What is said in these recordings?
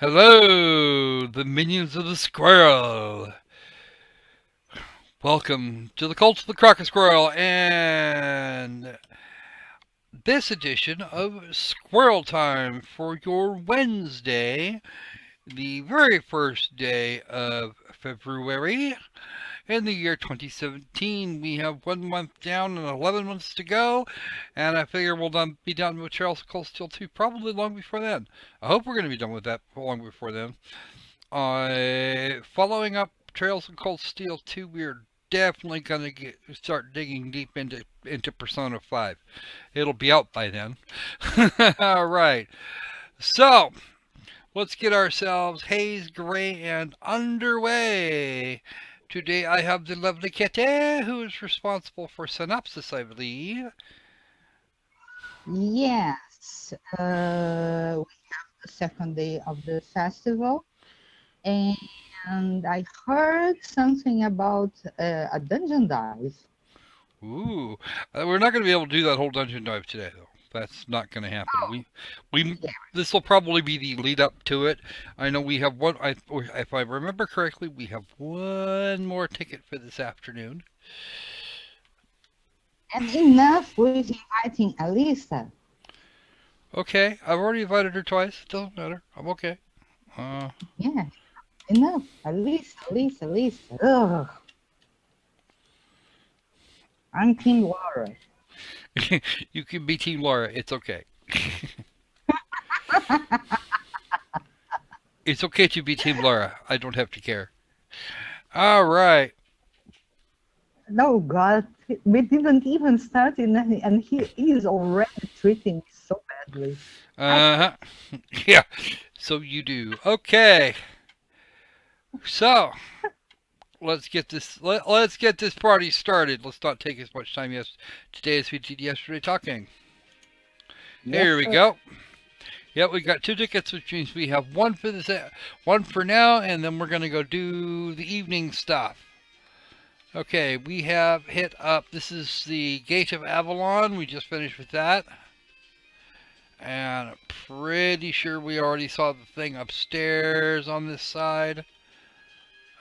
Hello, the minions of the Squirrel. Welcome to the Cult of the Crocker Squirrel and this edition of Squirrel Time for your Wednesday, the very first day of February in the year 2017. We have 1 month down and 11 months to go, and I figure we'll be done with Trails of Cold Steel 2 probably long before then. I hope we're going to be done with that long before then. Following up Trails of Cold Steel 2, we're definitely gonna start digging deep into Persona 5. It'll be out by then. All right. So let's get ourselves haze, gray, and underway. Today I have the lovely Kete, who is responsible for synopsis, I believe. Yes, we have the second day of the festival, and I heard something about a dungeon dive. Ooh, we're not going to be able to do that whole dungeon dive today, though. That's not going to happen. We, Yeah, this will probably be the lead up to it. I know we have one. If I remember correctly, we have one more ticket for this afternoon. and enough with inviting Alisa. Okay, I've already invited her twice. Doesn't matter. I'm okay. Uh, Yeah, enough. Alisa, Alisa, Alisa. Ugh, I'm Team Laura. you can be Team Laura. It's okay. It's okay to be Team Laura. I don't have to care. All right. No, God, we didn't even start, and he is already treating me so badly. I Uh huh. Yeah. So you do. Okay. So let's get this party started. Let's not take as much time today as we did yesterday talking. yes, Here we sir. go. Yep, we got two tickets, which means we have one for now, and then we're gonna go do the evening stuff. Okay, we have hit up. This is the Gate of Avalon. We just finished with that, and I'm pretty sure we already saw the thing upstairs on this side.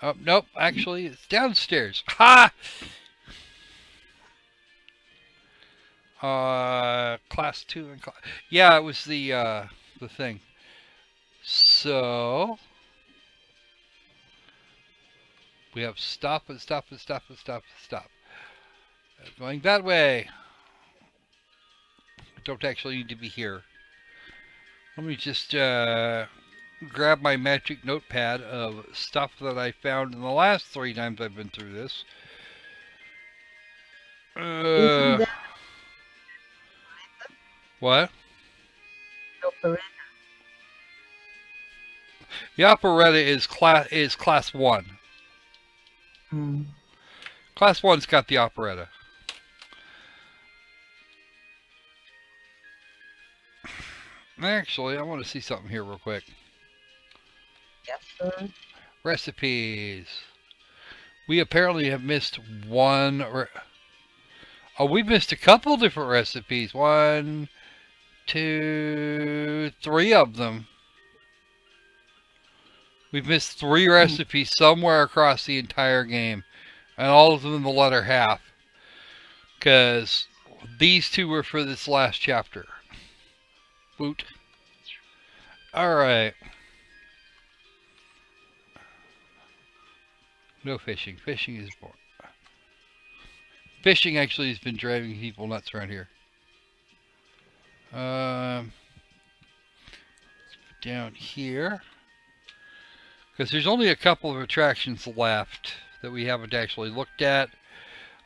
Oh nope, actually it's downstairs. Ha! Class two and yeah, it was the thing. So we have stop and stop and stop and stop and stop. Going that way. I don't actually need to be here. Let me just grab my magic notepad of stuff that I found in the last 3 times I've been through this. Isn't Uh, that what? operator? The operetta is class one. Hmm. Class one's got the operetta. Actually, I want to see something here real quick. Yes, sir. Recipes. We apparently have missed one. Oh, we missed a couple different recipes. One, two, three of them. We've missed three Hmm. recipes somewhere across the entire game, and all of them in the letter half. Because these two were for this last chapter. Boot. Alright. No fishing. Fishing is boring. Fishing actually has been driving people nuts around here. Um, Down here. Because there's only a couple of attractions left that we haven't actually looked at.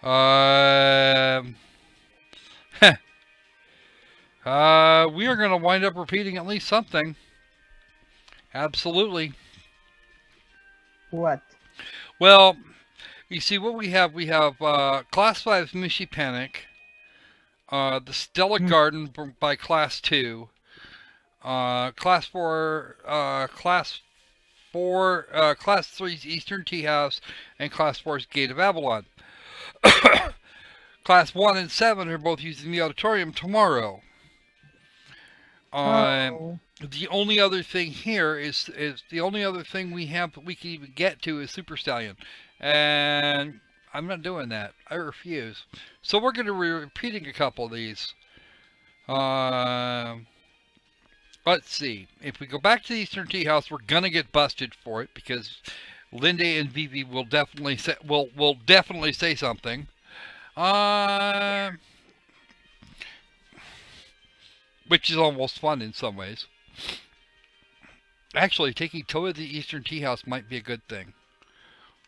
Um, we are going to wind up repeating at least something. Absolutely. What? Well, you see what we have. We have Class 5's Mishy Panic, the Stella Hmm. Garden by Class 2, Class 3's Eastern Tea House, and Class 4's Gate of Avalon. Class 1 and 7 are both using the auditorium tomorrow. Um, Oh. The only other thing here is the only other thing we have that we can even get to is Super Stallion, and I'm not doing that. I refuse. So we're going to be repeating a couple of these. Um, let's see. If we go back to the Eastern Tea House, we're gonna get busted for it because Linda and Vivi will definitely say something. Uh, which is almost fun in some ways. Actually, taking Toa to the Eastern Tea House might be a good thing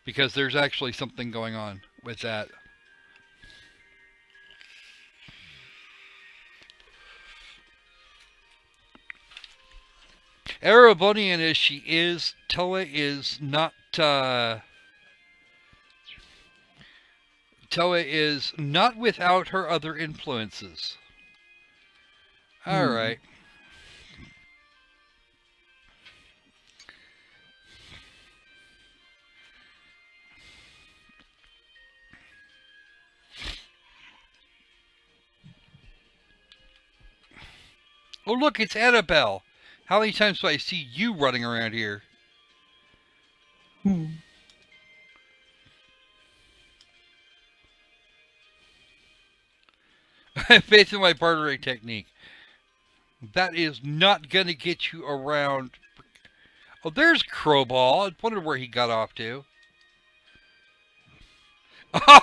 because there's actually something going on with that. Erebonian as she is, Toa is not. Toa is not without her other influences. All Hmm. right. Oh, look, it's Annabelle. How many times do I see you running around here? Hmm. Faith in my bartering technique. That is not going to get you around. Oh, there's Crowball. I wondered where he got off to.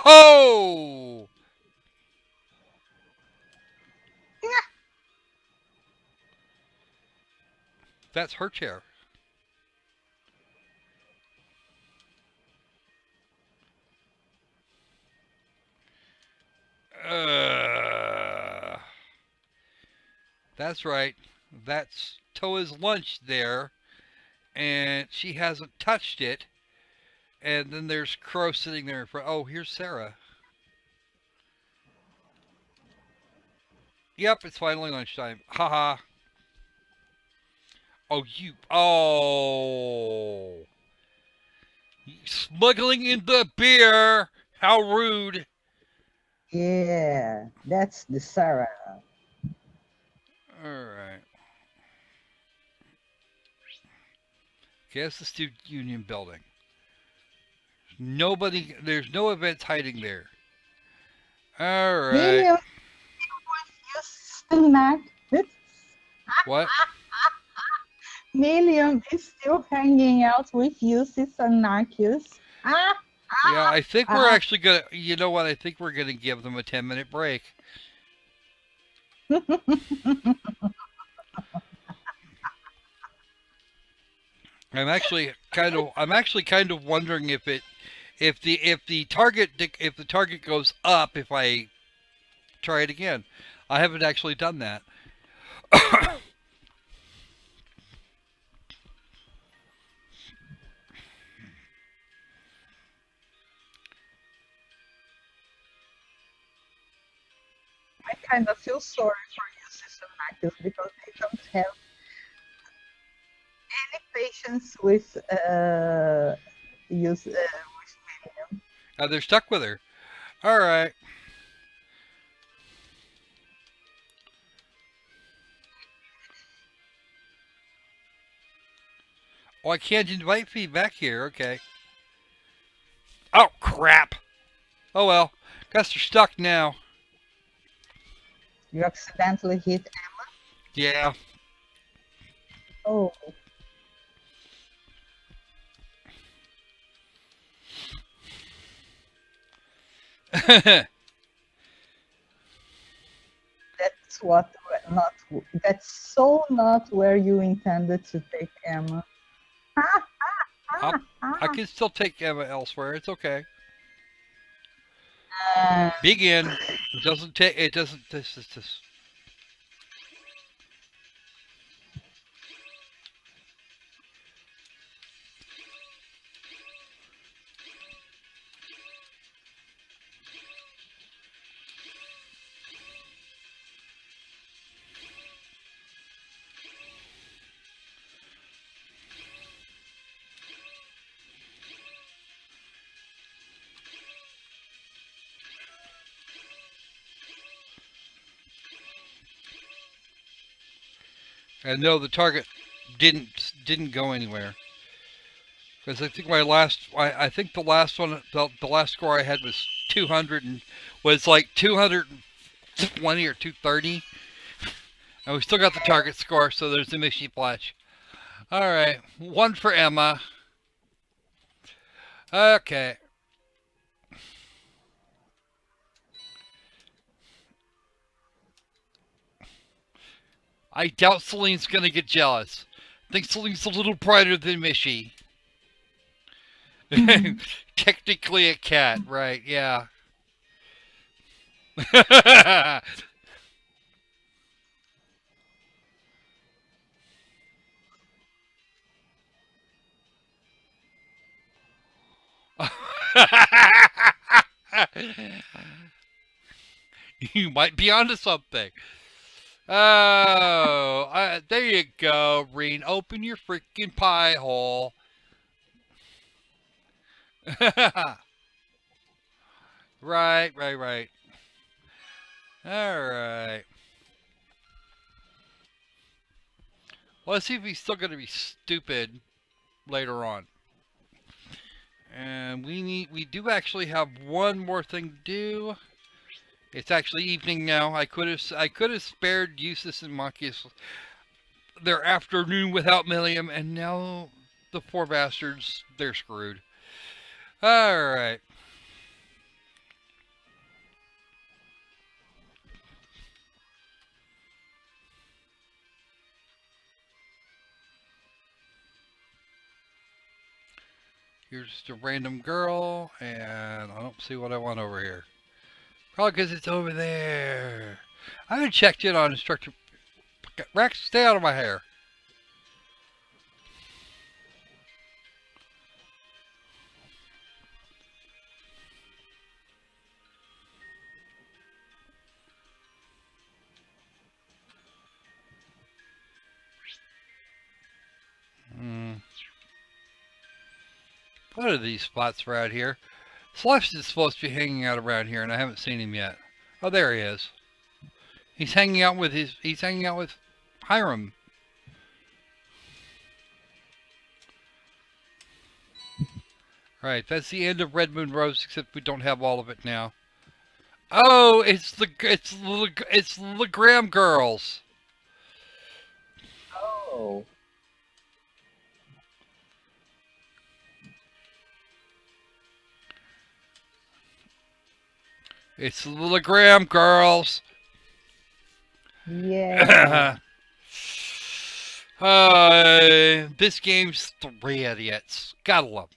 Oh! That's her chair. Uh, that's right. That's Toa's lunch there, and she hasn't touched it. And then there's Crow sitting there in front. Oh, here's Sarah. Yep, it's finally lunchtime. Haha. Oh, you. Oh. Smuggling in the beer. How rude. Yeah, that's the Sarah. Alright. Guess the Student Union building. There's no events hiding there. Alright. Million snack. What? Million is still hanging out with you, Sister Narcus. Ah, Yeah, I think we're ah, actually gonna. You know what? I think we're gonna give them a 10-minute break. I'm actually kind of wondering if the target goes up if I try it again. I haven't actually done that. I kind of feel sorry for you, Sister Narcus, because they don't have any patience with use with Million. They're stuck with her. All right. Oh, I can't invite feedback here. Okay. Oh crap. Oh well. Guess they're stuck now. You accidentally hit. Yeah. Oh, that's what not. That's so not where you intended to take Emma. I'll, I can still take Emma elsewhere. It's okay. Uh, Begin. It doesn't take. It doesn't. This. And no, the target didn't go anywhere. Because I think I think the last one, the last score I had was 200 and was like 220 or 230. And we still got the target score, so there's the Mishy Flash. All right, one for Emma. Okay. I doubt Celine's gonna get jealous. I think Celine's a little brighter than Mishy. Technically a cat, right? Yeah. You might be onto something. Oh, there you go, Reen. Open your freaking pie hole. Right, right, right. All right. Let's see if he's still going to be stupid later on. And we do actually have one more thing to do. It's actually evening now. I could have spared Eustace and Marcus their afternoon without Milliam, and now the poor bastards, they're screwed. All right. Here's just a random girl, and I don't see what I want over here. Probably because it's over there. I haven't checked in on instructor. Rex, stay out of my hair. What are these spots around here? Slush is supposed to be hanging out around here, and I haven't seen him yet. Oh, there he is. He's hanging out with Hiram. Right, that's the end of Red Moon Rose, except we don't have all of it now. Oh, it's the Graham girls. Oh. It's the Graham girls. Yeah. This game's 3 idiots. Gotta love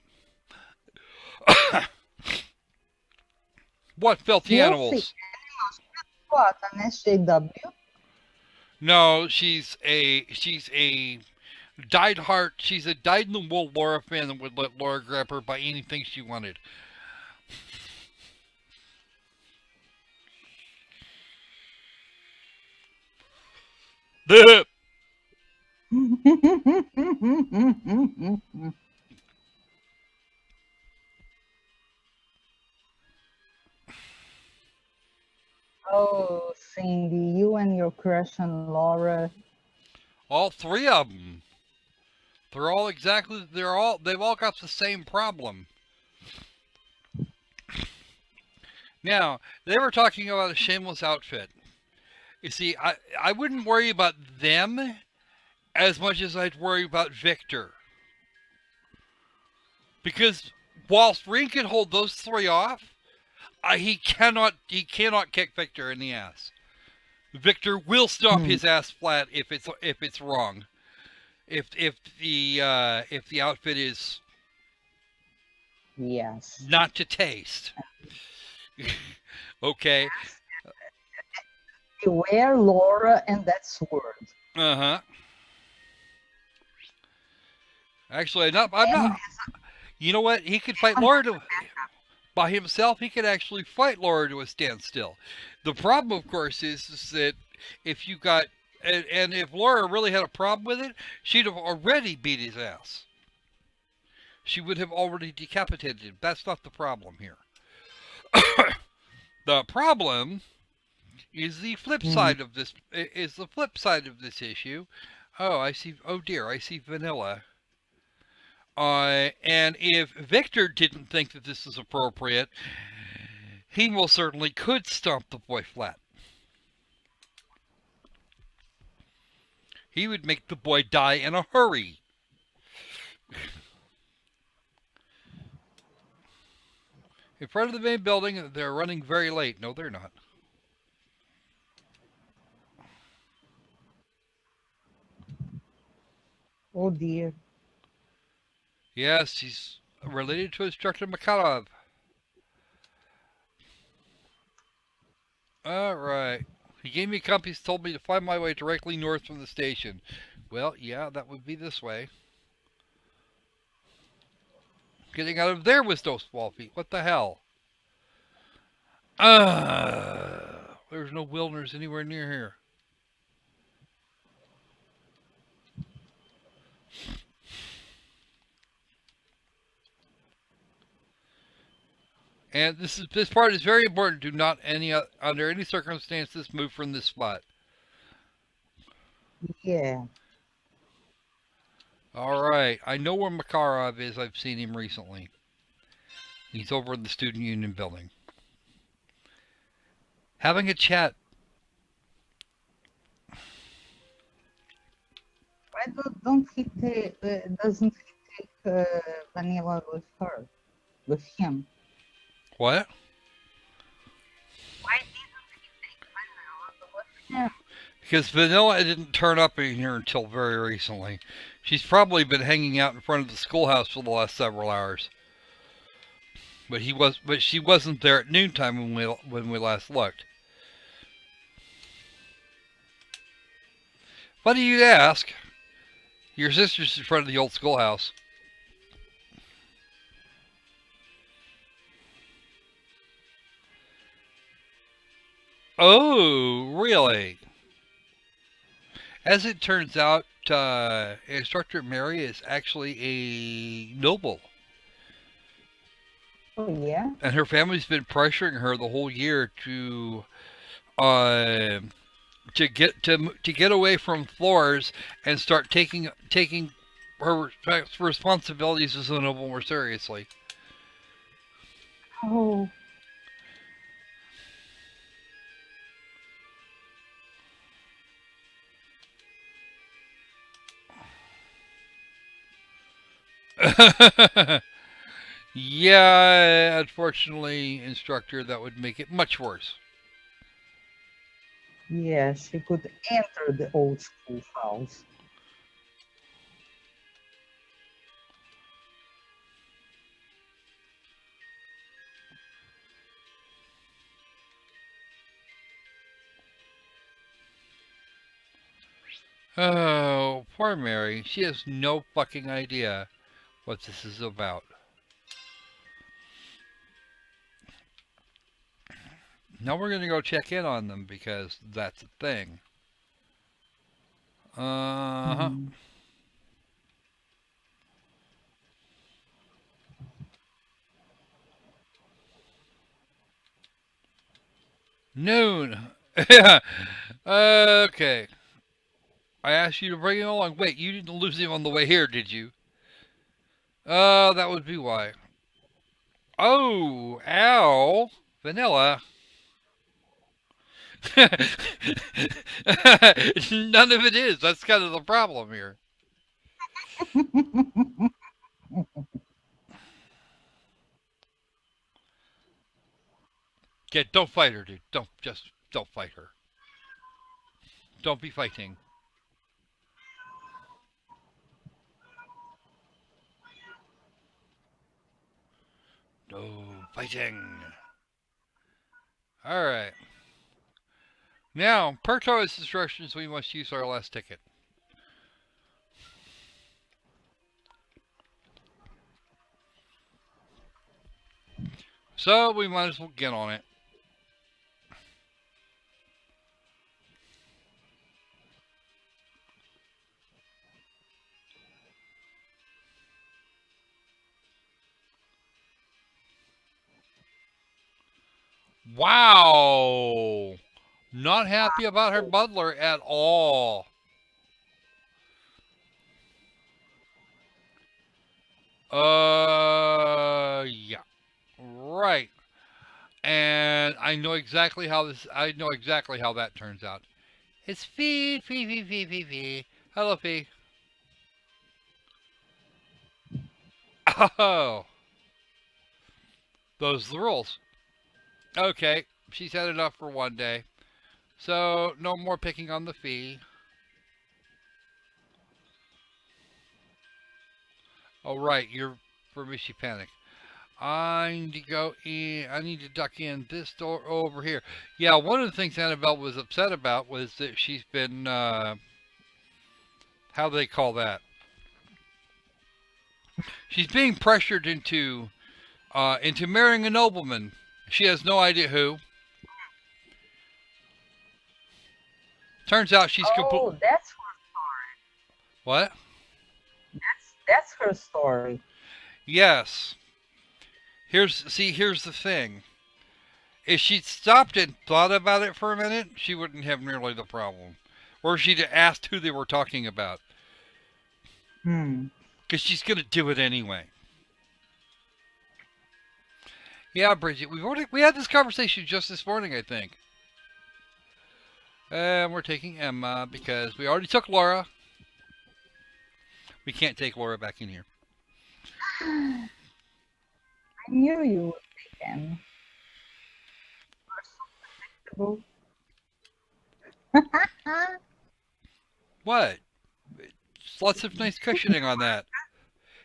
'em. What filthy Filthy animals? What? An SJW? No, she's a dyed heart. She's a dyed-in-the-wool Laura fan that would let Laura grab her by anything she wanted. Oh, Cindy, you and your crush on Laura. All 3 of them. They've all got the same problem. Now, they were talking about a shameless outfit. You see, I wouldn't worry about them as much as I'd worry about Victor. Because whilst Ring can hold those 3 off, he cannot kick Victor in the ass. Victor will stomp his ass flat if it's wrong. If the outfit is not to taste. Okay. Beware Laura and that sword. Uh-huh. Actually, I'm not. You know what? He could fight Laura by himself. He could actually fight Laura to a standstill. The problem, of course, is that if you got and if Laura really had a problem with it, she'd have already beat his ass. She would have already decapitated him. That's not the problem here. The problem is the flip side of this issue. Oh, I see. Oh dear, I see vanilla. And if Victor didn't think that this was appropriate, he most certainly could stomp the boy flat. He would make the boy die in a hurry. In front of the main building, they're running very late. No, they're not. Oh dear. Yes, he's related to Instructor Makarov. Alright. He gave me a compass, told me to find my way directly north from the station. Well, yeah, that would be this way. Getting out of there was no small feat. What the hell? There's no wilderness anywhere near here. And this part is very important. Do not under any circumstances move from this spot. Yeah. All right, I know where Makarov is. I've seen him recently. He's over in the student union building, having a chat. Why don't he take? Doesn't he take Vanilla with her, with him? What? Why didn't he take Vanilla with him? Because Vanilla didn't turn up in here until very recently. She's probably been hanging out in front of the schoolhouse for the last several hours. But she wasn't there at noontime when we last looked. Funny you'd ask. Your sister's in front of the old schoolhouse. Oh, really? As it turns out, Instructor Mary is actually a noble. Oh yeah. And her family's been pressuring her the whole year uh, to get away from floors and start taking her responsibilities as a noble more seriously. Oh. Yeah, unfortunately, instructor, that would make it much worse. Yes, he could enter the old schoolhouse. Oh, poor Mary. She has no fucking idea what this is about. Now we're gonna go check in on them because that's a thing. Uh huh. Mm. Noon. Yeah. Okay. I asked you to bring him along. Wait, you didn't lose him on the way here, did you? That would be why. Oh, ow. Vanilla. None of it is. That's kind of the problem here. Yeah, don't fight her, dude. Don't fight her. Don't be fighting. No fighting. All right. Now, per Torah's instructions, we must use our last ticket. So we might as well get on it. Wow. Not happy about her butler at all. Yeah. Right. And I know exactly how that turns out. It's fee, fee, fee, fee, fee, fee. Hello, fee. Oh, those are the rules. Okay, she's had enough for one day. So, no more picking on the fee. Oh, right, you're for me, she panicked. I need to go in. I need to duck in this door over here. Yeah, one of the things Annabelle was upset about was that she's been, how do they call that? She's being pressured into marrying a nobleman. She has no idea who. Turns out she's complete. Oh, that's What? that's her story. Yes. Here's the thing. If she'd stopped and thought about it for a minute, she wouldn't have nearly the problem. Or if she'd asked who they were talking about. Hmm. Because she's going to do it anyway. Yeah, Bridget, we had this conversation just this morning, I think. And we're taking Emma because we already took Laura. We can't take Laura back in here. I knew you would take him. You're so predictable. What? Lots of nice cushioning on that.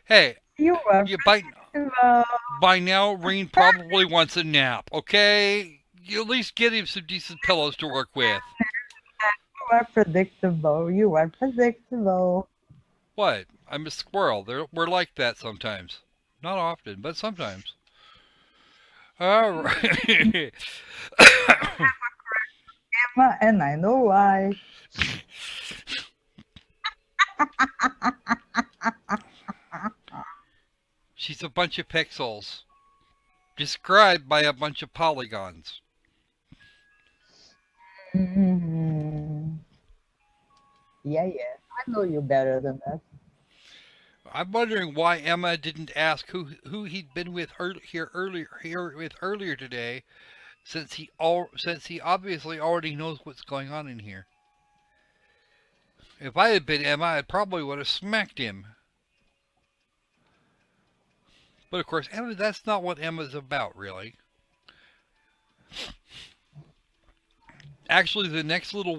Hey, You are you predictable. by now Rain probably wants a nap. Okay, you at least get him some decent pillows to work with. You are predictable. You are predictable. What? I'm a squirrel. We're like that sometimes. Not often, but sometimes. All right. Emma, and I know why. She's a bunch of pixels, described by a bunch of polygons. Mhm. Yeah, yeah. I know you better than that. I'm wondering why Emma didn't ask who he'd been with earlier today, since he obviously already knows what's going on in here. If I had been Emma, I probably would have smacked him. But of course, Emma, that's not what Emma's about, really. Actually, the next little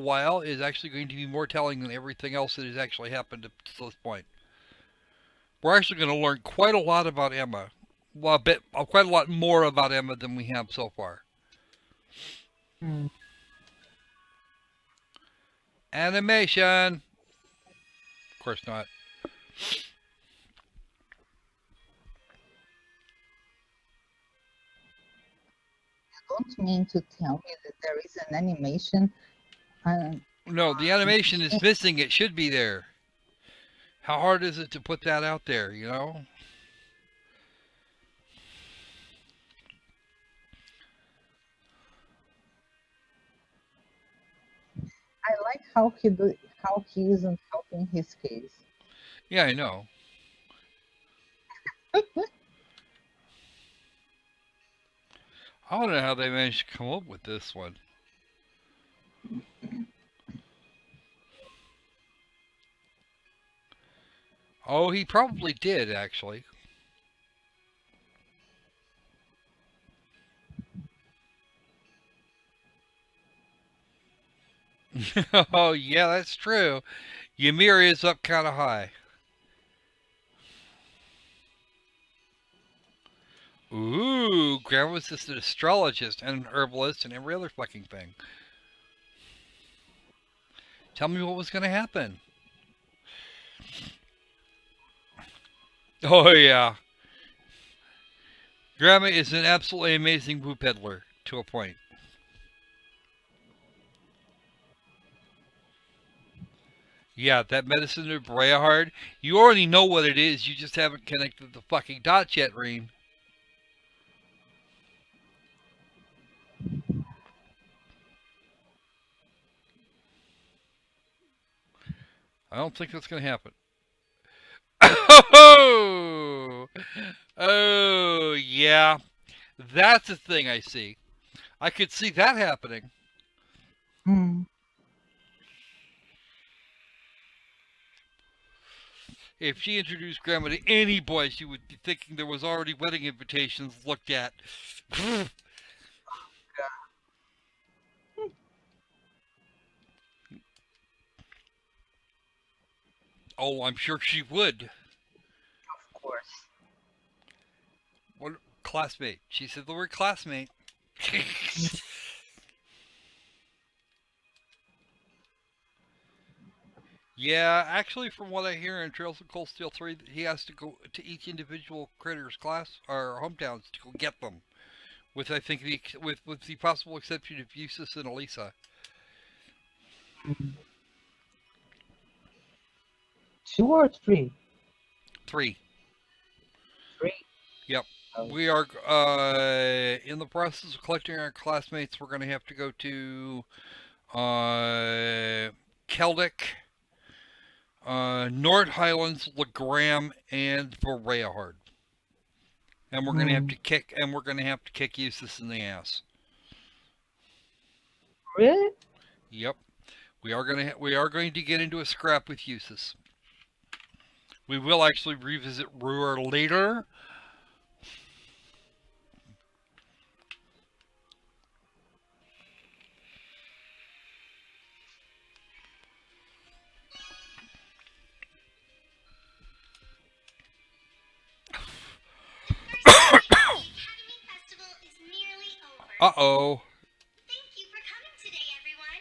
while is actually going to be more telling than everything else that has actually happened up to this point. We're actually going to learn quite a lot about Emma. Well, quite a lot more about Emma than we have so far. Mm. Animation. Of course not. Don't mean to tell me that there is an animation on No, the animation this is missing. It should be there. How hard is it to put that out there, you know? I like how he isn't helping his case. Yeah, I know. I don't know how they managed to come up with this one. Oh, he probably did, actually. Oh, yeah, that's true. Ymir is up kind of high. Ooh, Grandma's just an astrologist and an herbalist and every other fucking thing. Tell me what was going to happen. Oh, yeah. Grandma is an absolutely amazing boo peddler to a point. Yeah, that medicine of Brayhard, you already know what it is. You just haven't connected the fucking dots yet, Reem. I don't think that's going to happen. Oh, oh, yeah. That's a thing I see. I could see that happening. Mm. If she introduced Grandma to any boy, she would be thinking there was already wedding invitations looked at. Oh, I'm sure she would. Of course. What classmate? She said the word classmate. Yeah, actually, from what I hear in Trails of Cold Steel 3, he has to go to each individual critter's class or hometowns to go get them. With I think with the possible exception of Eustace and Elisa. Mm. 2 or 3? 3. 3. Yep. Oh. We are in the process of collecting our classmates. We're going to have to go to Celtic, Nord Highlands, Legram, and Boreahard. And we're going to have Mm. to kick. And we're going to have to kick Eustace in the ass. Really? Yep. We are going to get into a scrap with Eustace. We will actually revisit Ruhr later. Uh-oh. Thank you for coming today, everyone.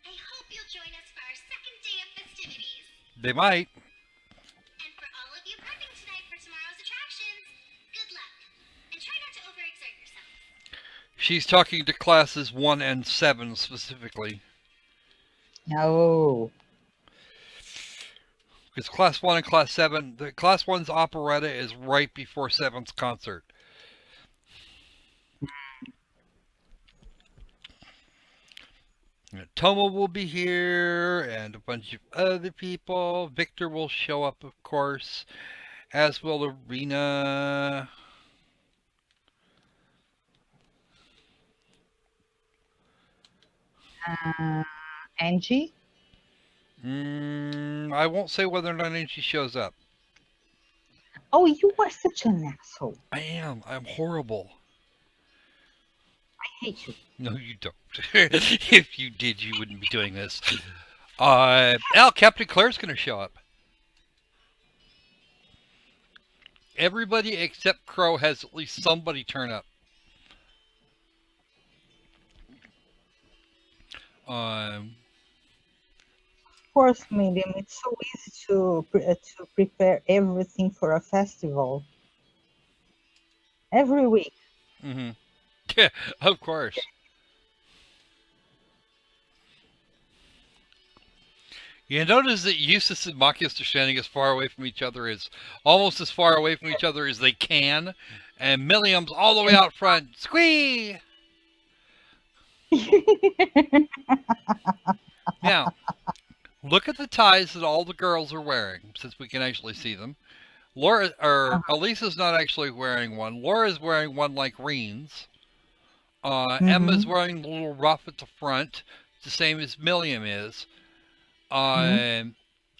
I hope you'll join us for our second day of festivities. They might. And for all of you prepping tonight for tomorrow's attractions, good luck. And try not to overexert yourselves. She's talking to classes 1 and 7 specifically. No. Because class 1 and class 7, the class 1's operetta is right before 7's concert. Toma will be here, and a bunch of other people. Victor will show up, of course, as will Arena. Angie? I won't say whether or not Angie shows up. Oh, you are such an asshole. I am. I'm horrible. I hate you. No, you don't. If you did, you wouldn't be doing this. Captain Claire's going to show up. Everybody except Crow has at least somebody turn up. Of course, Medium. It's so easy to prepare everything for a festival. Every week. Mm-hmm. Yeah, of course. You notice that Eustace and Machias are standing as far away from each other as almost as far away from each other as they can, and Milliam's all the way out front. Squee! Now, look at the ties that all the girls are wearing, since we can actually see them. Elisa's not actually wearing one. Laura's wearing one like Reen's. Emma's wearing the little ruff at the front, the same as Milliam is. And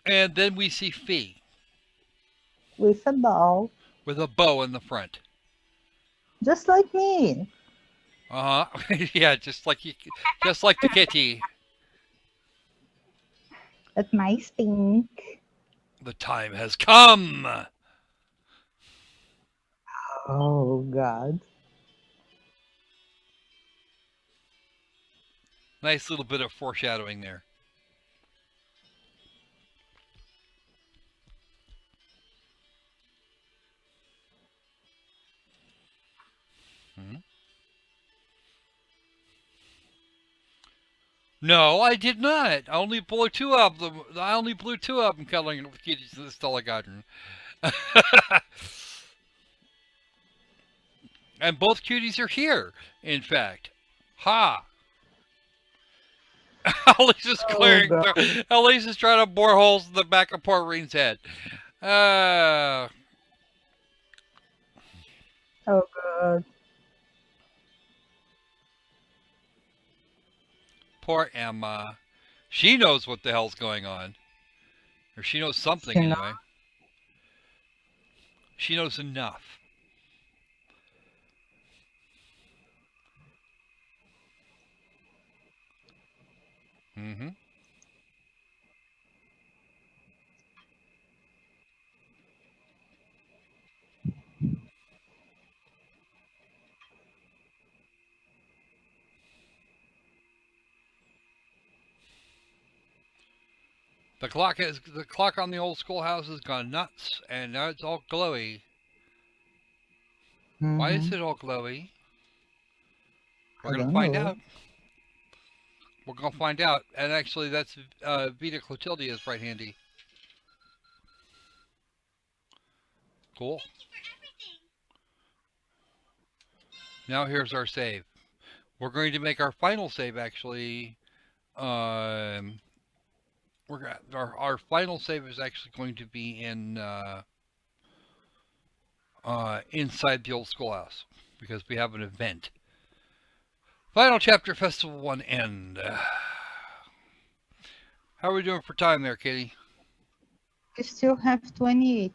then we see Fee With a doll. with a bow in the front. Just like me. Yeah, just like the kitty. That nice pink. The time has come. Oh, God. Nice little bit of foreshadowing there. No, I did not. I only blew two of them. I only blew two of them cuddling with kitties in the Stella Garden. And both cuties are here, in fact. Ha! Elisa's Oh, clearing. God. Elisa's trying to bore holes in the back of poor Reen's head. Uh, Oh, God. poor Emma. She knows what the hell's going on. Or she knows something You know, anyway. She knows enough. Mm-hmm. The clock on the old schoolhouse has gone nuts, and now it's all glowy. Why is hmm it all glowy? We're I gonna don't find know. out. We're gonna find out. And actually, that's Vita Clotilde is right handy. Cool. Thank you for everything. Now here's our save. We're going to make our final save actually. Um, our final save is actually going to be in inside the old schoolhouse because we have an event. Final chapter, Festival 1 end. How are we doing for time there, Katie? We still have 28.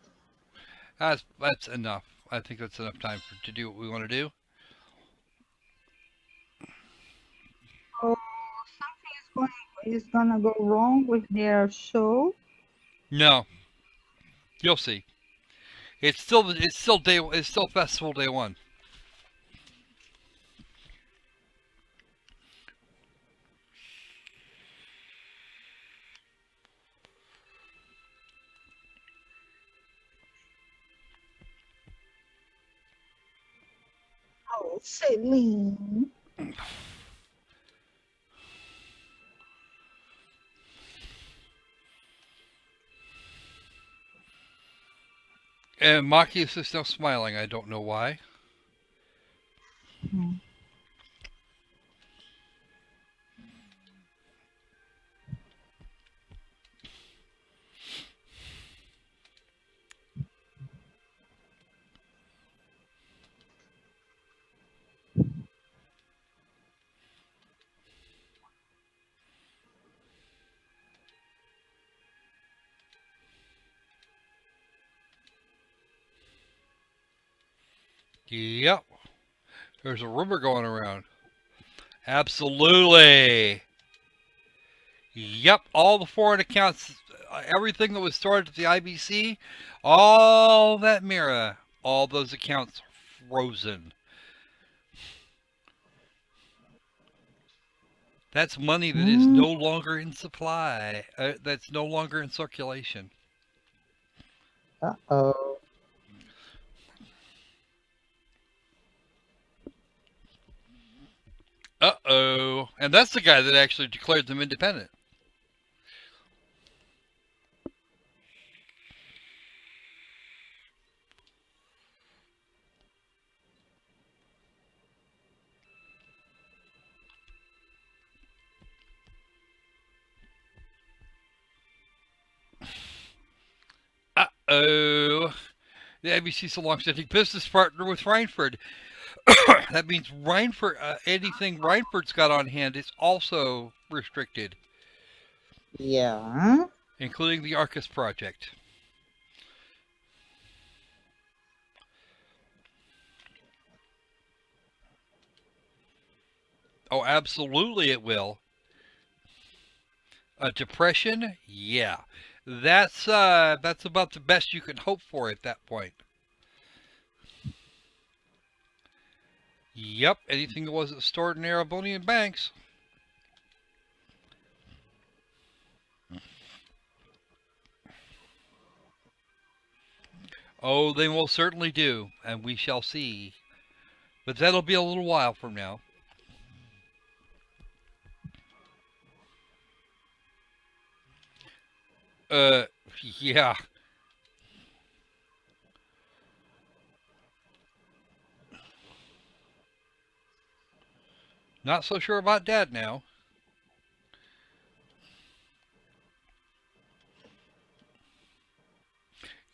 That's enough. I think that's enough time to do what we want to do. Oh, is gonna go wrong with their show. No, you'll see. It's still festival day 1. Oh, Celine. And Machias is now smiling. I don't know why. Hmm. Yep, there's a rumor going around. Absolutely. Yep, all the foreign accounts, everything that was started at the IBC, all that Mira, all those accounts frozen. That's money that is Mm. no longer in supply. That's no longer in circulation. Uh-oh. Uh-oh. And that's the guy that actually declared them independent. Uh-oh. The IBC's a long-standing business partner with Reinford. That means Reinford, anything Reinford's got on hand is also restricted, Yeah. including the Arcus project. Oh, absolutely it will. A depression? Yeah. That's about the best you can hope for at that point. Yep, anything that wasn't stored in Arabonian banks. Oh, they will certainly do, and we shall see. But that'll be a little while from now. Uh, yeah. Not so sure about Dad now.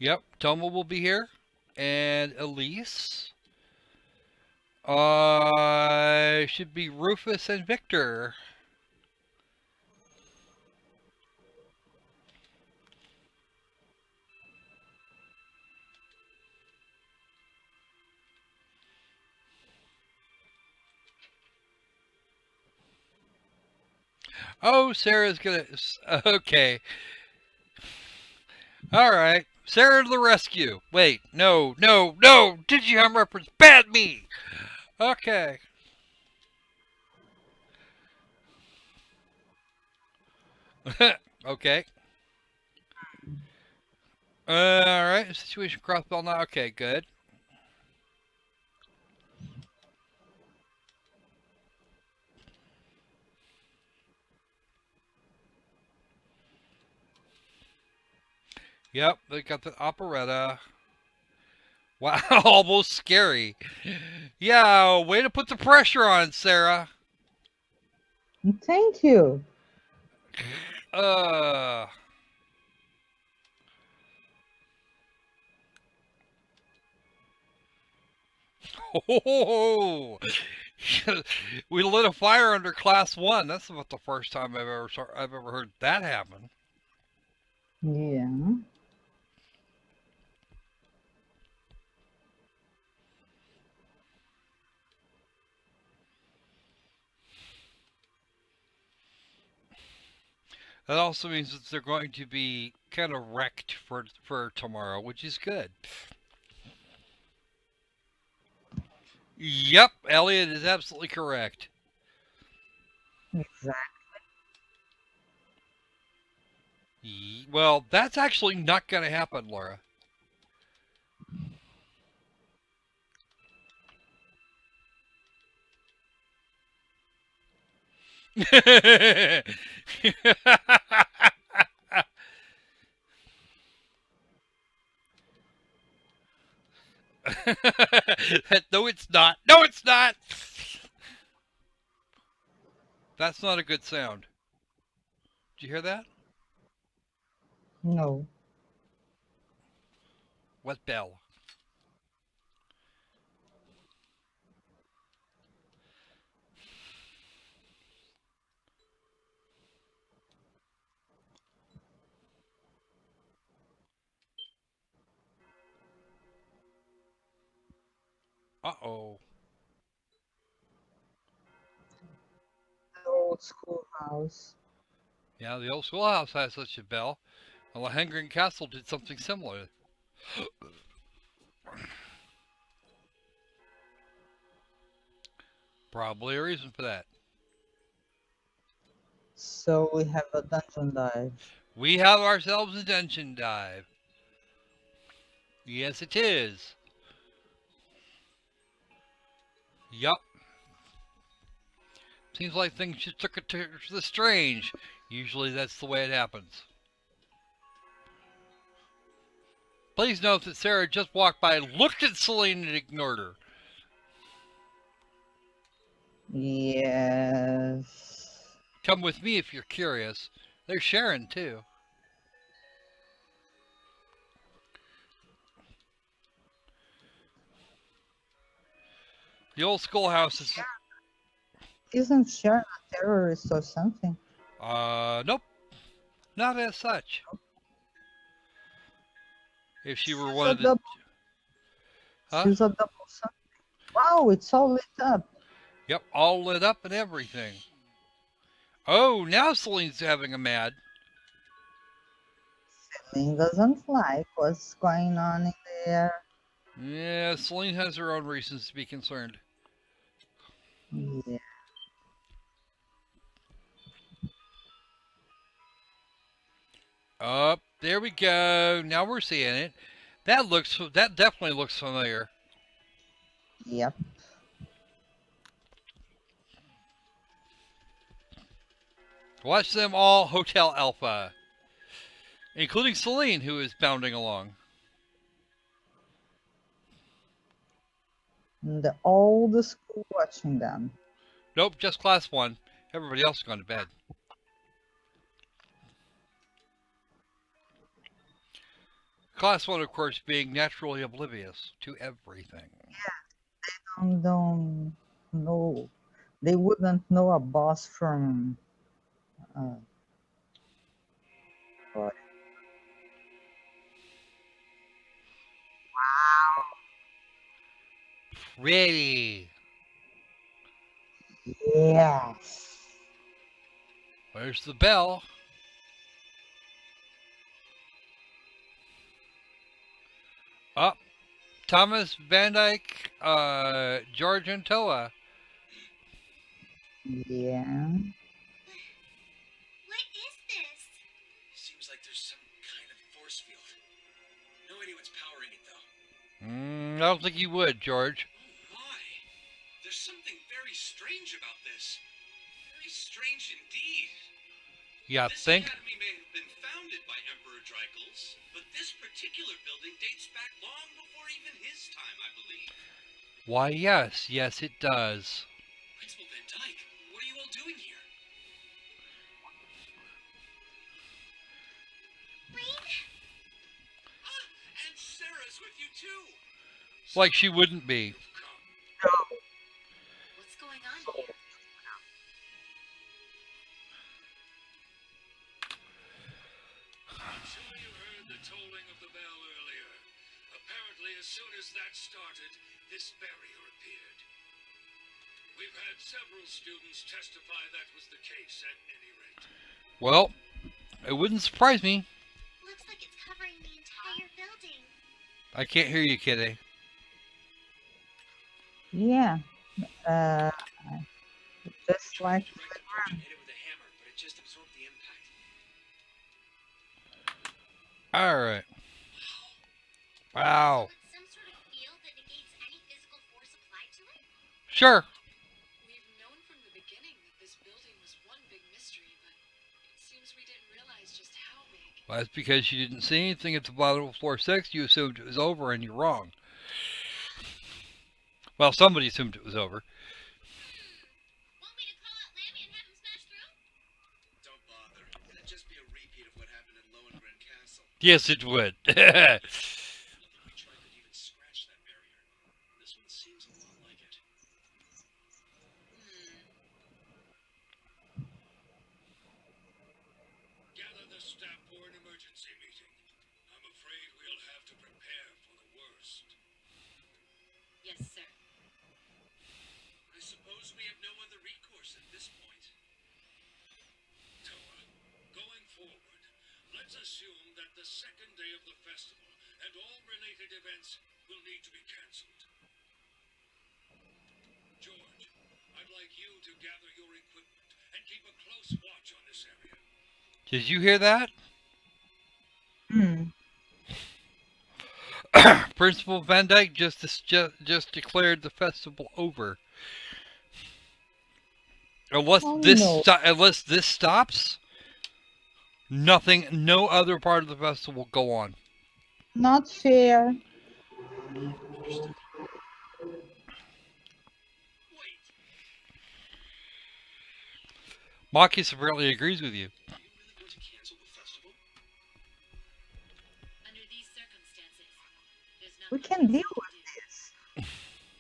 Yep, Toma will be here. And Elise. Should be Rufus and Victor. Oh, Sarah's gonna. Okay. All right. Sarah to the rescue. Wait, no, no, no. Digiham reference. Bad me. Okay. Okay. All right. Situation crossbell now. Okay, good. Yep, they got the operetta. Wow, almost scary. Yeah, way to put the pressure on, Sarah. Thank you. Uh. Oh, we lit a fire under class 1. That's about the first time I've ever heard that happen. Yeah. That also means that they're going to be kind of wrecked for tomorrow, which is good. Yep, Elliot is absolutely correct. Exactly. Well, that's actually not going to happen, Laura. No, it's not. No, it's not. That's not a good sound. Did you hear that? No. What bell? Uh-oh. The old schoolhouse. Yeah, the old schoolhouse has such a bell. Well, Lohengrin Castle did something similar. Probably a reason for that. So we have a dungeon dive. We have ourselves a dungeon dive. Yes, it is. Yup. Seems like things just took a turn to the strange. Usually that's the way it happens. Please note that Sarah just walked by, looked at Celine, and ignored her. Yes. Come with me if you're curious. There's Sharon, too. The old schoolhouse is... Isn't Sharon a terrorist or something? Nope. Not as such. If she were She's one a of the... double. Huh? She's a double something. Wow, it's all lit up. Yep, all lit up and everything. Oh, now Celine's having a mad. Celine doesn't like what's going on in there. Yeah, Celine has her own reasons to be concerned. Yeah. Up, there we go. Now we're seeing it. That definitely looks familiar. Yep. Watch them all, Hotel Alpha, including Celine, who is bounding along. And all the school watching them. Nope, just class 1. Everybody else has gone to bed. Class 1, of course, being naturally oblivious to everything. Don't know. They wouldn't know a boss from. Uh, what? Pretty. Yes. Where's the bell? Up. Thomas Van Dyke, George Antoa. Yeah. What is this? Seems like there's some kind of force field. No idea what's powering it, though. I don't think you would, George. Oh my! There's something very strange about this. Very strange indeed. Yeah, This think. academy may have been founded by Emperor Drykles, but this particular building dates back long before even his time, I believe. Why, yes, it does. Principal Van Dyke, what are you all doing here? Rain? Ah, and Sarah's with you too. Like she wouldn't be. Come. What's going on here? I'm sure you heard the tolling of the bell earlier. Apparently, as soon as that started, this barrier appeared. We've had several students testify that was the case at any rate. Well, it wouldn't surprise me. Looks like it's covering the entire building. I can't hear you, Kitty. Yeah. Just Tried like to direct approach and hit it with a hammer, but it just absorbed the impact. Alright. Wow. So it's some sort of field that negates any physical force applied to it? Sure. We've known from the beginning that this building was one big mystery, but it seems we didn't realize just how big. Well, that's because you didn't see anything at the bottom of floor 6. You assumed it was over, and you're wrong. Well, somebody assumed it was over. Want me to call out Lammy and have him smash through? Don't bother. It'd just be a repeat of what happened in Lohengrin Castle. Yes, it would. Nothing we tried could even scratch that barrier. This one seems a lot like it. Gather the staff for an emergency meeting. I'm afraid we'll have to prepare for the worst. Yes, sir. I suppose we have no other recourse at this point. Toa, going forward, let's assume that the second day of the festival and all related events will need to be cancelled. George, I'd like you to gather your equipment and keep a close watch on this area. Did you hear that? Hmm. Principal Van Dyke just declared the festival over. Unless Oh, this no. unless this stops, no other part of the festival will go on. Not fair. Understood. Wait, Makis apparently agrees with you. are you really going to cancel the festival? Under these circumstances, there's not We much can else deal we with can do. this.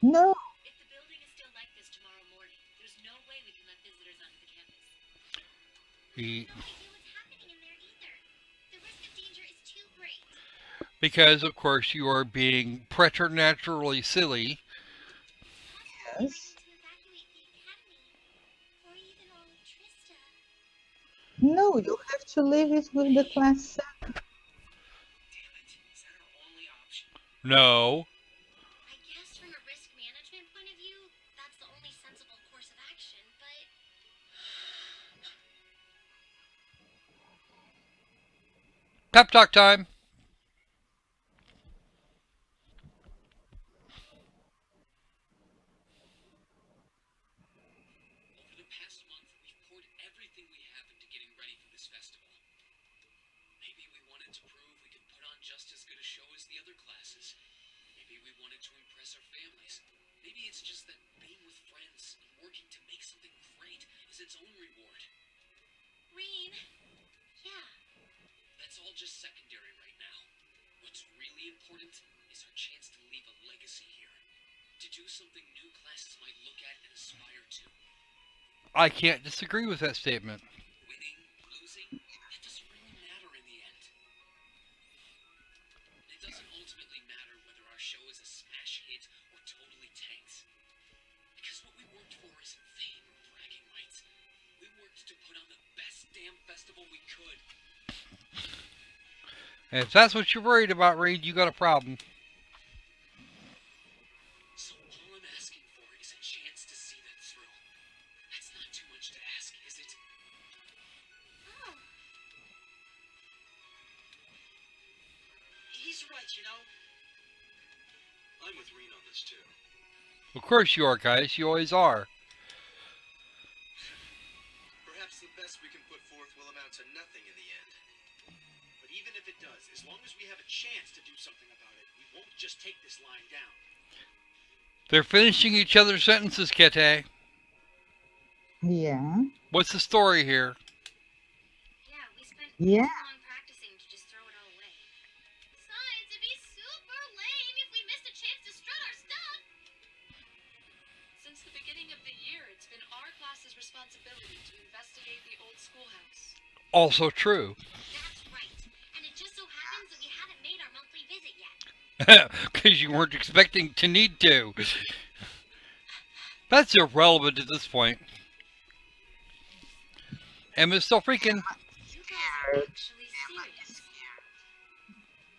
No. If the building is still like this tomorrow morning, there's no way we can let visitors onto the campus. He, No idea what's happening in there either. The risk of danger is too great. because of course you are being preternaturally silly. Yes. To evacuate the academy. Or even on Trista. No, you have to leave it with the class 7. Damn it. Is that our only option? No. I guess from a risk management point of view, that's the only sensible course of action, but Pep talk time. Over the past month, we've poured everything we have into getting ready for this festival. Maybe we wanted to prove we could put on just as good a show as the other classes. Maybe we wanted to impress our families. Maybe it's just that being with friends and working to make something great is its own reward. Rain. Yeah. That's all just secondary right now. What's really important is our chance to leave a legacy here. To do something new classes might look at and aspire to. I can't disagree with that statement. Winning, losing, that doesn't really matter in the end. And it doesn't ultimately matter whether our show is a smash hit or totally tanks. Because what we worked for isn't fame or bragging rights. We worked to put on the best damn festival we could. And if that's what you're worried about, Reed, you got a problem. So all I'm asking for is a chance to see that through. That's not too much to ask, is it? Oh, He's right, you know. I'm with Reen on this, too. Of course you are, guys. You always are. Perhaps the best we can put forth will amount to nothing in the end. But even if it does, as long as we have a chance to do something about it, we won't just take this line down. They're finishing each other's sentences, Kete. Yeah. What's the story here? yeah, we spent Yeah. too long practicing to just throw it all away. Besides, it'd be super lame if we missed a chance to strut our stuff. Since the beginning of the year, it's been our class's responsibility to investigate the old schoolhouse. Also true. That's right. And it just so happens that we haven't made our monthly visit yet. Because you weren't expecting to need to. That's irrelevant at this point. Emma's still freaking. You guys are actually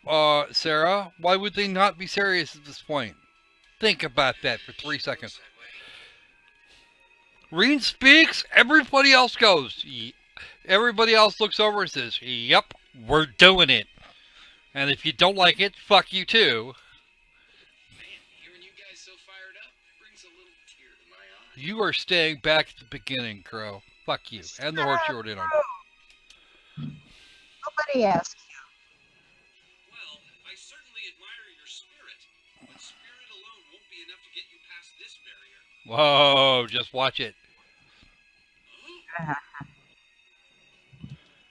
serious. Sarah, why would they not be serious at this point? Think about that for 3 seconds. Reen speaks, everybody else goes. Everybody else looks over and says, yep, we're doing it. And if you don't like it, fuck you too. Man, hearing you guys so fired up brings a little tear to my eye. You are staying back at the beginning, Crow. Fuck you. And the horse you rode in on. Nobody asked you. Well, I certainly admire your spirit, but spirit alone won't be enough to get you past this barrier. Whoa, just watch it. Huh?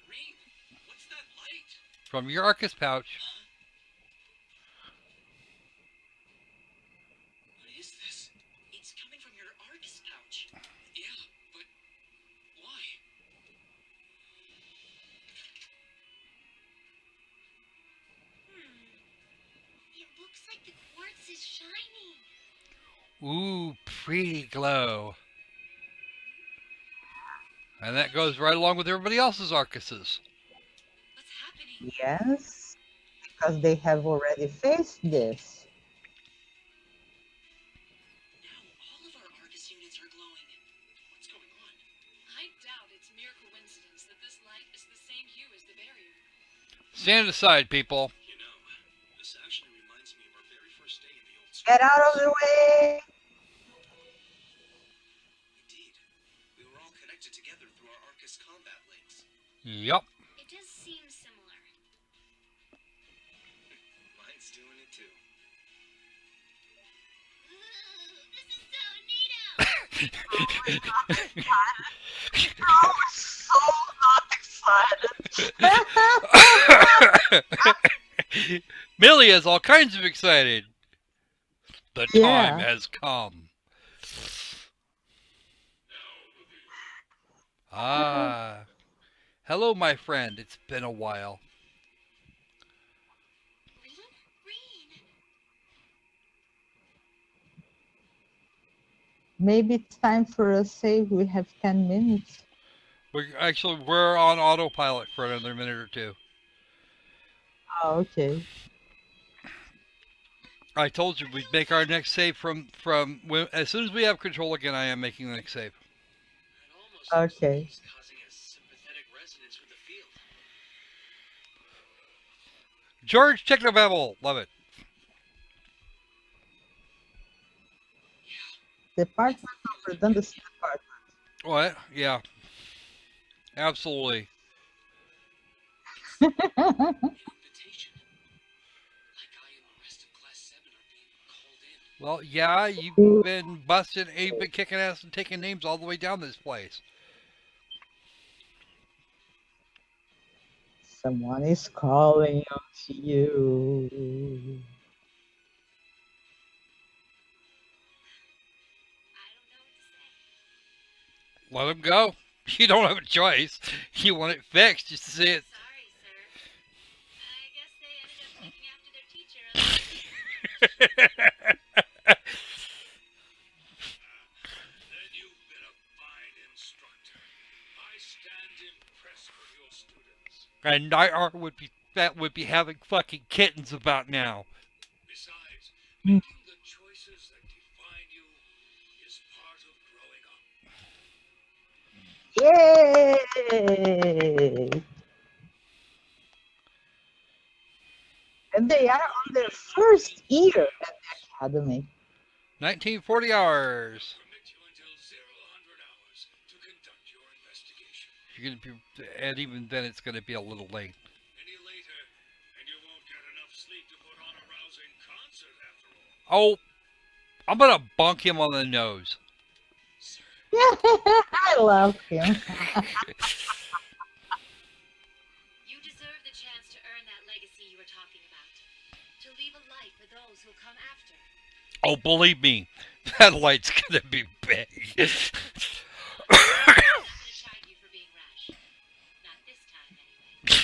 Reed, what's that light? From your Arcus pouch. What is this? It's coming from your Argus pouch. Yeah, but why? It looks like the quartz is shining. Ooh, pretty glow. And that goes right along with everybody else's Arcuses. What's happening? Yes. Because they have already faced this. Now all of our Argus units are glowing. What's going on? I doubt it's mere coincidence that this light is the same hue as the barrier. Stand aside, people. You know, this actually reminds me of our very first day in the old Get out of schoolhouse. the way! Indeed. We were all connected together through our Arcus combat links. Yup. It does seem similar. Mine's doing it too. Ooh, this is so neato. I was so not excited. Millie is all kinds of excited. The time Yeah. has come. Ah. Hello, my friend. It's been a while. Reen, Maybe it's time for a save. We have 10 minutes. We're on autopilot for another minute or two. Oh, okay. I told you we'd make our next save from when, as soon as we have control again. I am making the next save. It almost seems like Okay. he's causing a sympathetic resonance with the field. George Technobabble, love it. Department of Redundancy Department. What? Yeah. Absolutely. An invitation. Like I and the rest of Class 7 are being called in. Well, yeah, you've been busting, you've been kicking ass and taking names all the way down this place. Someone is calling out to you. I don't know what to say. Let him go. You don't have a choice. You want it fixed. Just say it. Sorry, sir. I guess they ended up taking after their teacher on Then you've been a fine instructor. I stand impressed with your students. And Nightheart would be having fucking kittens about now. Besides, making the choices that define you is part of growing up. Yay! And they are on their first year at the academy. 1940 hours. Permit you until 0 hours to conduct your investigation. You're gonna be, and even then, it's gonna be a little late. Any later, and you won't get enough sleep to put on a rousing concert after all. Oh, I'm gonna bunk him on the nose. Sir, I love him. You deserve the chance to earn that legacy you were talking about. To leave a light for those who'll come after. Oh, believe me, that light's gonna be big. I'm not gonna chide you for being rash. Not this time,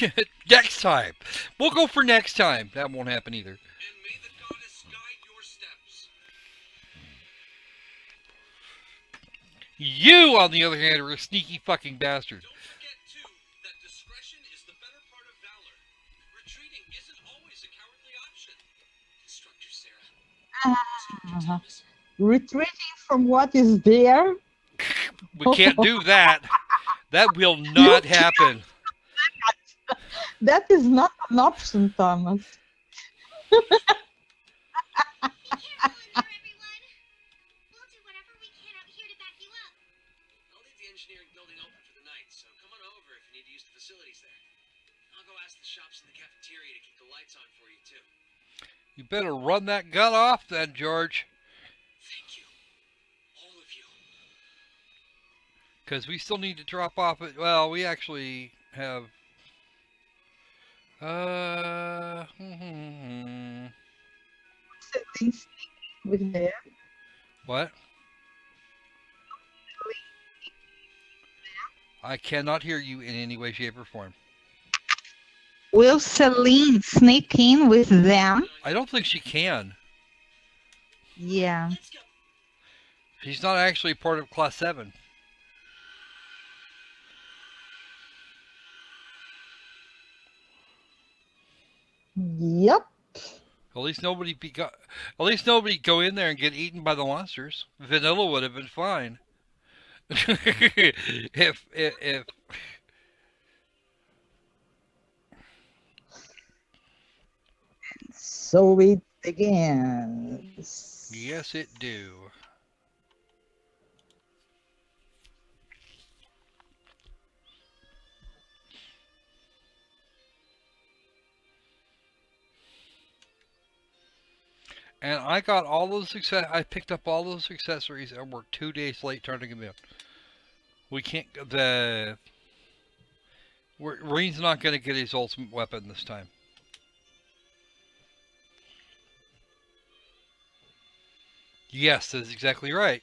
anyway. Next time. We'll go for next time. That won't happen either. and may the goddess guide your steps. You, on the other hand, are a sneaky fucking bastard. Don't forget, too, that discretion is the better part of valor. Retreating isn't always a cowardly option. Instructor Sarah. Instructor Thomas. Retreating from what is there? We can't do that. That will not happen. That is not an option, Thomas. Be careful in there, everyone. We'll do whatever we can out here to back you up. I'll leave the engineering building open for the night, so come on over if you need to use the facilities there. I'll go ask the shops in the cafeteria to keep the lights on for you, too. You better run that gun off then, George. Thank you. All of you. Because we still need to drop off it. Well, we actually have. With there. What? I cannot hear you in any way, shape, or form. Will Celine sneak in with them? I don't think she can. Yeah. Let's go. She's not actually part of Class 7. Yep. At least nobody go in there and get eaten by the monsters. Vanilla would have been fine. if So it begins. yes, it do. And I got all those I picked up all those accessories and we're 2 days late turning them in. We can't. Reen's not going to get his ultimate weapon this time. Yes, that's exactly right.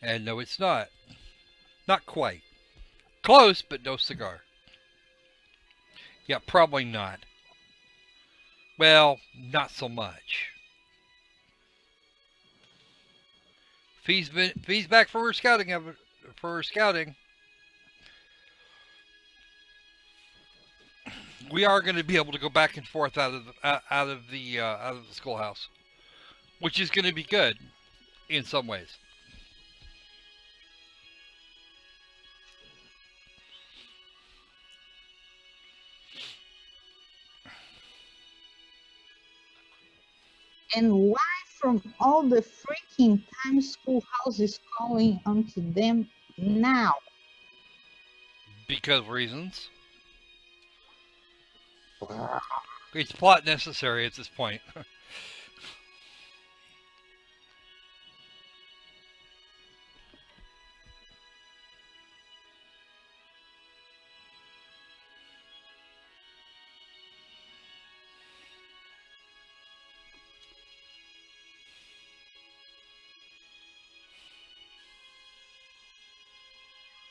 And no, it's not. Not quite. Close, but no cigar. Yeah, probably not. Well, not so much. Fee's back for her scouting. We are going to be able to go back and forth out of the schoolhouse, which is going to be good in some ways. And why from all the freaking time schoolhouse is calling onto them now? Because reasons. It's plot necessary at this point.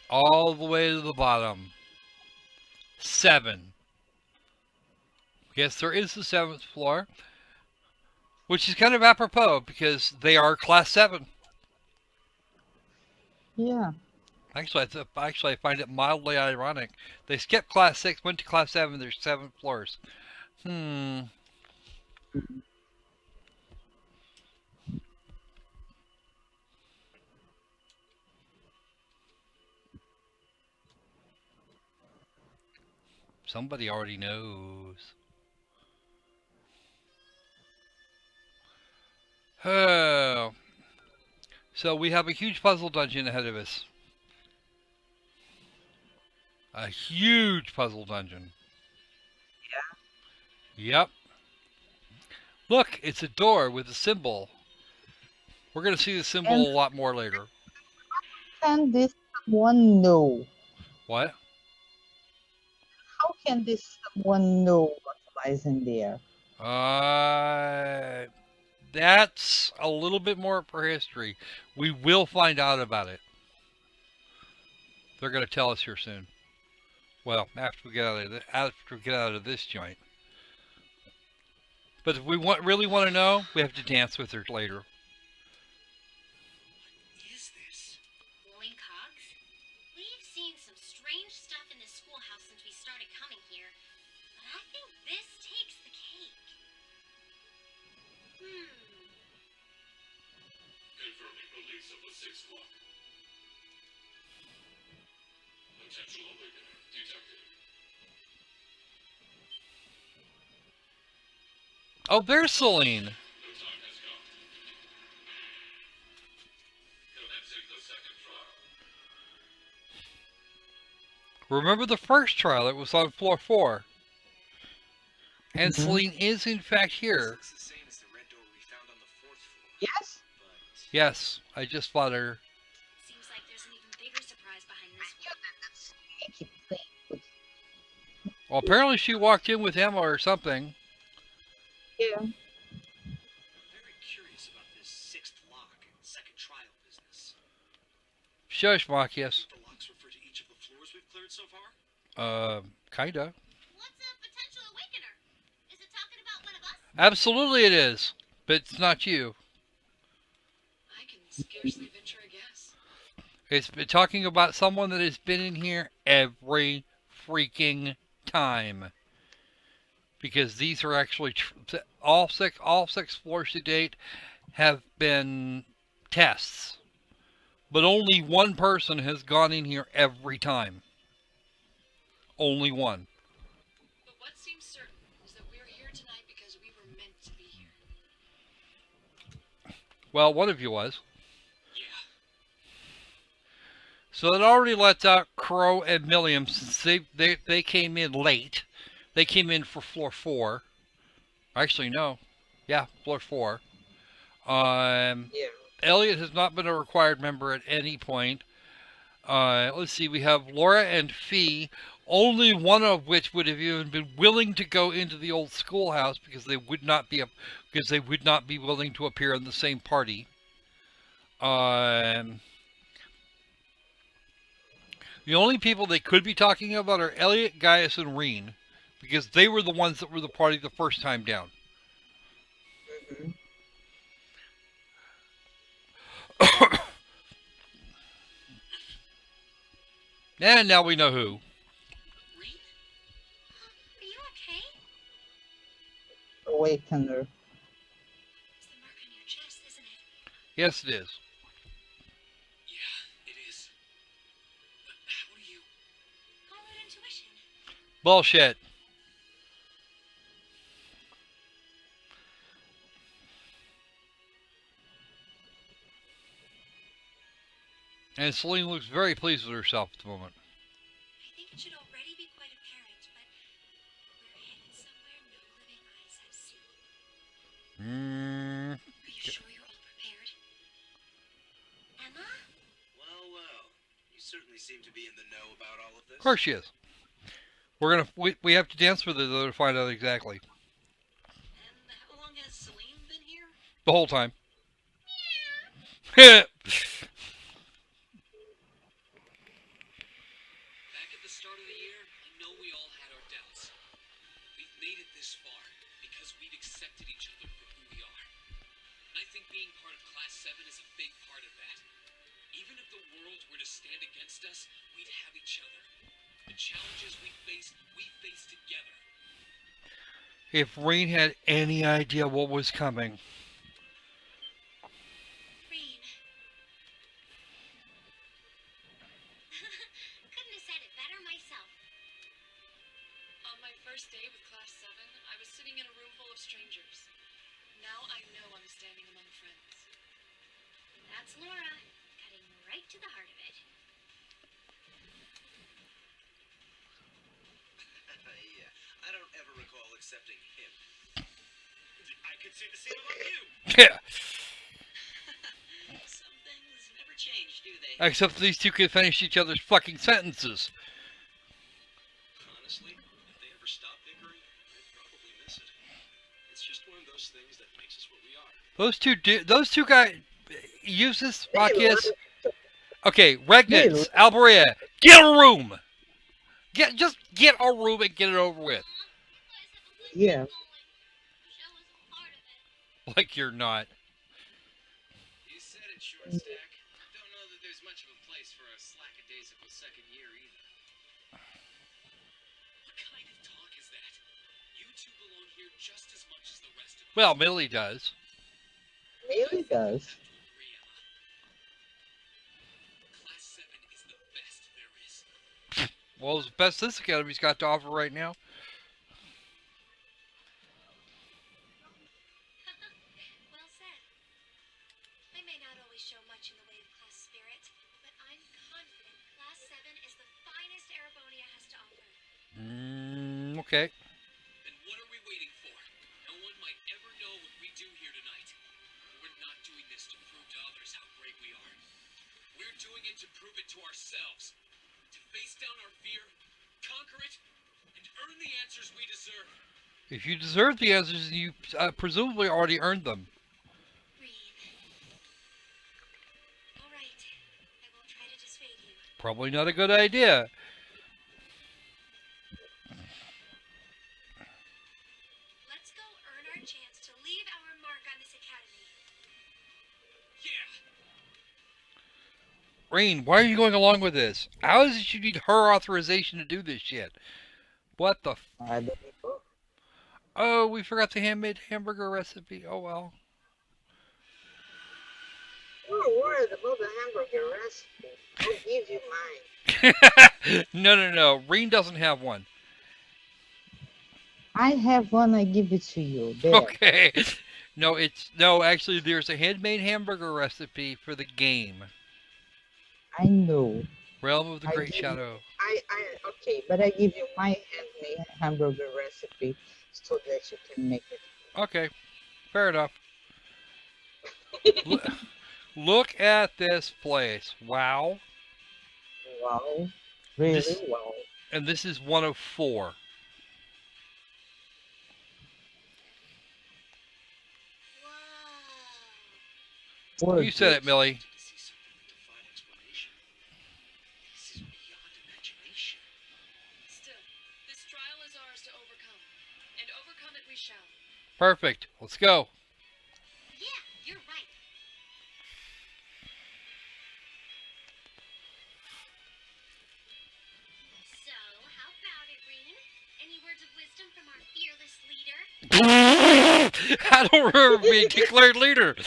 all the way to the bottom. 7. Yes, there is the 7th floor, which is kind of apropos because they are class 7. Yeah. Actually, I find it mildly ironic. They skipped class 6, went to class 7. There's 7 floors. Somebody already knows. Oh. So we have a huge puzzle dungeon ahead of us. A huge puzzle dungeon. Yep. Look, it's a door with a symbol. We're going to see the symbol And a lot more later. can this someone know? What? How can this someone know what lies in there? That's a little bit more for history. We will find out about it. They're going to tell us here soon. Well, after we get out of this joint. But if we really want to know, we have to dance with her later. What is this? Glowing cogs? We've seen some strange stuff in this schoolhouse since we started coming here, but I think this takes the cake. Confirming release of the 6 clock. Potential awakener detected. Oh, there's Celine. The time has come. Commencing the second trial. Remember the first trial? It was on floor 4. And Mhm. Celine is in fact This here. looks the same as the red door we found on the 4th floor. Yes? But Yes, I just fought her. Seems like there's an even bigger surprise behind this I knew one. that sneaky thing would. Well, apparently she walked in with Emma or something. Yeah. I'm very curious about this 6th lock and second trial business. Shush, Machias. The locks refer to each of the floors we've cleared so far? Kinda. What's a potential awakener? Is it talking about one of us? Absolutely it is. But it's not you. I can scarcely venture a guess. It's been talking about someone that has been in here every freaking time. Because these are actually all six floors to date have been tests. But only one person has gone in here every time. Only one. But what seems certain is that we're here tonight because we were meant to be here. Well, one of you was. Yeah. So that already lets out Crow and Milliam since they came in late. They came in for floor 4. Actually, no. Yeah, floor 4. Yeah. Elliot has not been a required member at any point. Let's see, we have Laura and Fee, only one of which would have even been willing to go into the old schoolhouse because they would not be willing to appear in the same party. The only people they could be talking about are Elliot, Gaius, and Reen, because they were the ones that were the party the first time down. Mhm. And now we know who. Reed? Are you okay? Awakener. It's the mark on your chest, isn't it? Yes, it is. Yeah, it is. But how do you... Call it intuition. Bullshit. And Celine looks very pleased with herself at the moment. I think it should already be quite apparent, but we're headed somewhere no living eyes have seen. Are you sure you're all prepared? Emma? Well, well. You certainly seem to be in the know about all of this. Of course she is. We have to dance with her though to find out exactly. And how long has Celine been here? The whole time. far because we've accepted each other for who we are. And I think being part of Class 7 is a big part of that. Even if the world were to stand against us, we'd have each other. The challenges we face together. If Rain had any idea what was coming. Rain. Couldn't have said it better myself. On my first day with Class 7, I was sitting in a room full of strangers. Now I know I'm standing among friends. That's Laura, cutting right to the heart of it. Yeah, I don't ever recall accepting him. I could say the same about you. Yeah. Some things never change, do they? Except these two can finish each other's fucking sentences. Honestly, if they ever stop bickering, I'd probably miss it. It's just one of those things that makes us what we are. Those two guys use this podcast. Okay, Regnants, Alberia, get a room. Just get a room and get it over with. Yeah. Show was a part of it. Like you're not. You said it, short stack. Don't know that there's much of a place for a slackadaisical second year either. What kind of talk is that? You two belong here just as much as the rest of us. Well, Millie does. Really does. Have to agree, Emma. Class 7 is the best there is. Well, it's the best this academy's got to offer right now. Well said. I may not always show much in the way of class spirit, but I'm confident Class 7 is the finest Erebonia has to offer. Okay. Then what are we waiting for? No one might ever know what we do here tonight. We're not doing this to prove to others how great we are. We're doing it to prove it to ourselves. To face down our fear, conquer it, and earn the answers we deserve. If you deserve the answers, you presumably already earned them. Rain. All right. I won't try to dissuade you. Probably not a good idea. Let's go earn our chance to leave our mark on this academy. Yeah! Rain, why are you going along with this? How is it you need her authorization to do this shit? What the I don't know. Oh, we forgot the handmade hamburger recipe. Oh well. You're worried about the hamburger recipe. I'll give you mine. No. Rain doesn't have one. I have one, I give it to you. There. Okay. No, actually there's a handmade hamburger recipe for the game. I know. Realm of the I Great give- Shadow. Okay, but I give you my handmade hamburger recipe so that you can make it. Okay. Fair enough. Look at this place. Wow. Wow. Really This- wow. And this is one of 4. Whoa. You said it, Millie. To see something that defied explanation. This is beyond imagination. Still, this trial is ours to overcome. And overcome it we shall. Perfect. Let's go. Yeah, you're right. So, how about it, Rain? Any words of wisdom from our fearless leader? I don't remember being declared leader. What do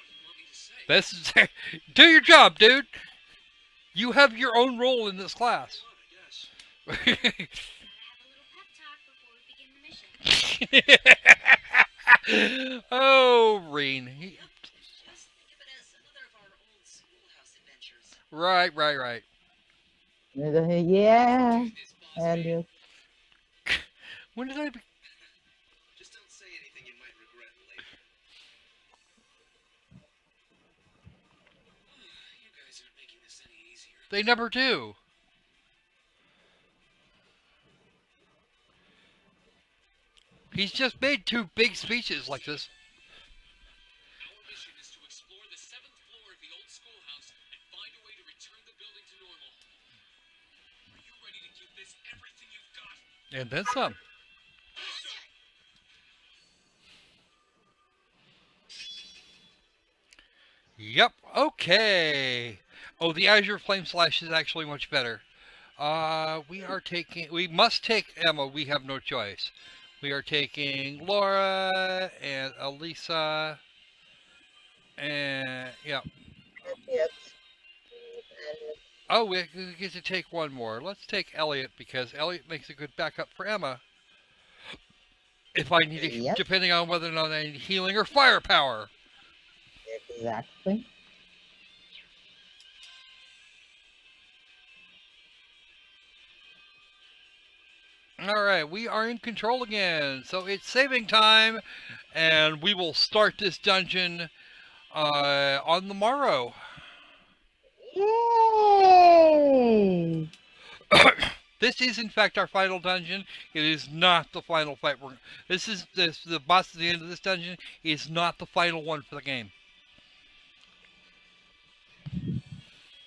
you want me to say? This is do your job, dude. You have your own role in this class. Well, I guess. Gotta have a little pep talk before we begin the mission. Oh, Rain. Just think of it as another of our old schoolhouse adventures. Right. Yeah, Do this, boss man. Elliot. When did I? Just don't say anything you might regret later. You guys aren't making this any easier. They never do. He's just made 2 big speeches like this. Our mission is to explore the 7th floor of the old schoolhouse and find a way to return the building to normal. Are you ready to give this everything you've got? And then some. Yep. Okay. Oh, the Azure Flame Slash is actually much better. We must take Emma. We have no choice. We are taking Laura and Elisa and yeah. Yes. Oh, we get to take one more. Let's take Elliot because Elliot makes a good backup for Emma. If I need, Yes, depending on whether or not I need healing or firepower. exactly. All right, we are in control again. So it's saving time, and we will start this dungeon on the morrow. Yay! This is, in fact, our final dungeon. It is not the final fight. The boss at the end of this dungeon is not the final one for the game.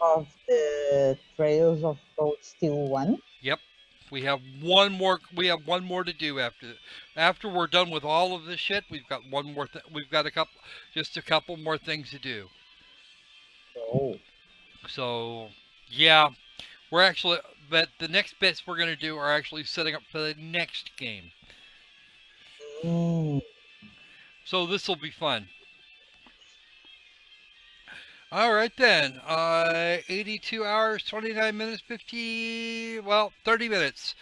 Of the Trails of Cold Steel 1. Yep. We have one more. We have one more to do after we're done with all of this shit. We've got one more. We've got just a couple more things to do. Oh. So, yeah, we're actually. But the next bits we're gonna do are actually setting up for the next game. Mm. So this will be fun. All right then. 82 hours, 29 minutes, 30 minutes.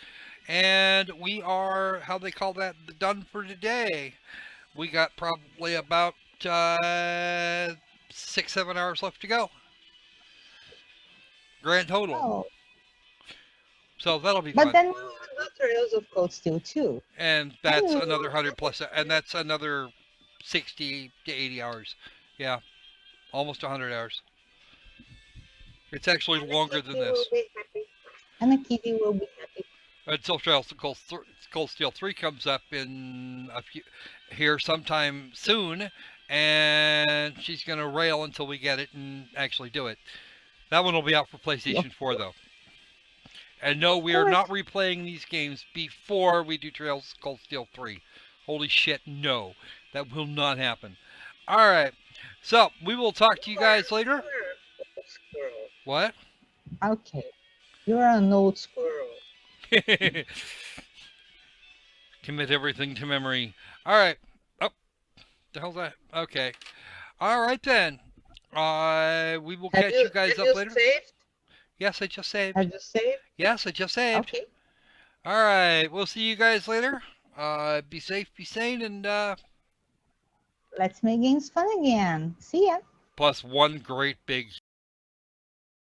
And we are, how they call that, done for today. We got probably about 6-7 hours left to go. Grand total. Oh. So that'll be But fun. then we will do Trails of Cold Steel 2. And that's another 100 plus, and that's another 60 to 80 hours. Yeah, almost 100 hours. It's actually longer than this. And the kitty will be happy. Until Trails of Cold Steel 3 comes up in here sometime soon, and she's going to rail until we get it and actually do it. That one will be out for PlayStation 4, though. And no, we are not replaying these games before we do Trails of Cold Steel 3. Holy shit, no. That will not happen. All right. So, we will talk to you guys later. What? Okay. You're an old squirrel. Commit everything to memory. All right. Oh, the hell's that? Okay. All right then. We will catch you guys up later. Saved? Yes, I just saved. Have you saved? Yes, I just saved. Okay. All right. We'll see you guys later. Be safe, be sane, and Let's make games fun again. See ya. plus one great big